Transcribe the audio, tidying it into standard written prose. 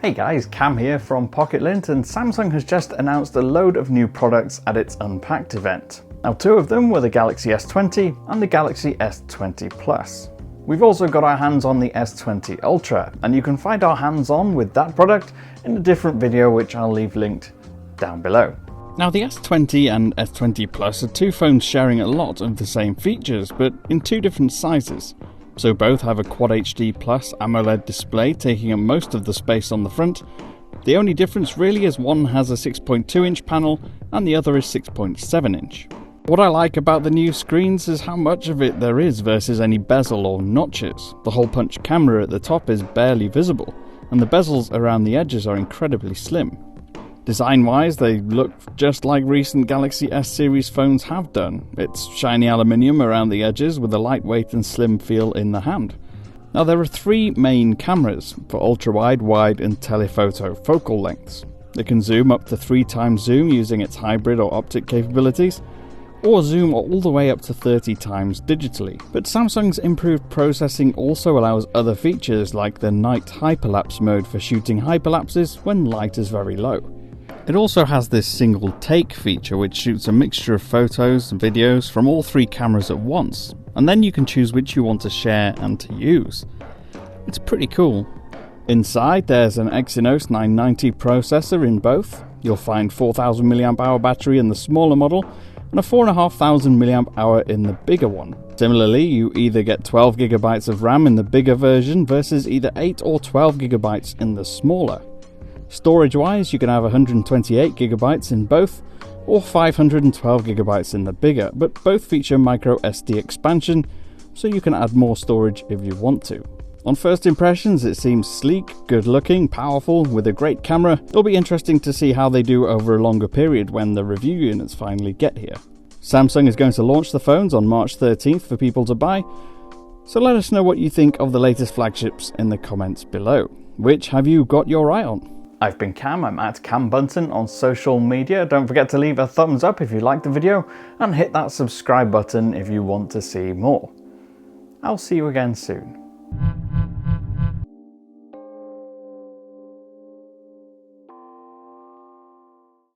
Hey guys, Cam here from Pocket-lint, and Samsung has just announced a load of new products at its Unpacked event. Now, two of them were the Galaxy S20 and the Galaxy S20 Plus. We've also got our hands on the S20 Ultra, and you can find our hands-on with that product in a different video which I'll leave linked down below. Now, the S20 and S20 Plus are two phones sharing a lot of the same features, but in two different sizes. So both have a Quad HD Plus AMOLED display taking up most of the space on the front. The only difference really is one has a 6.2 inch panel and the other is 6.7 inch. What I like about the new screens is how much of it there is versus any bezel or notches. The hole punch camera at the top is barely visible, and the bezels around the edges are incredibly slim. Design-wise, they look just like recent Galaxy S series phones have done. It's shiny aluminium around the edges with a lightweight and slim feel in the hand. Now, there are three main cameras for ultra-wide, wide and telephoto focal lengths. It can zoom up to 3 times zoom using its hybrid or optic capabilities, or zoom all the way up to 30 times digitally. But Samsung's improved processing also allows other features like the night hyperlapse mode for shooting hyperlapses when light is very low. It also has this single take feature which shoots a mixture of photos and videos from all three cameras at once, and then you can choose which you want to share and to use. It's pretty cool. Inside there's an Exynos 990 processor in both. You'll find 4000 mAh battery in the smaller model and a 4500 mAh in the bigger one. Similarly, you either get 12GB of RAM in the bigger version versus either 8 or 12GB in the smaller. Storage-wise, you can have 128GB in both, or 512GB in the bigger, but both feature micro SD expansion, so you can add more storage if you want to. On first impressions, it seems sleek, good-looking, powerful, with a great camera. It'll be interesting to see how they do over a longer period when the review units finally get here. Samsung is going to launch the phones on March 13th for people to buy, so let us know what you think of the latest flagships in the comments below. Which have you got your eye on? I've been Cam, I'm at Cam Bunton on social media. Don't forget to leave a thumbs up if you liked the video and hit that subscribe button if you want to see more. I'll see you again soon.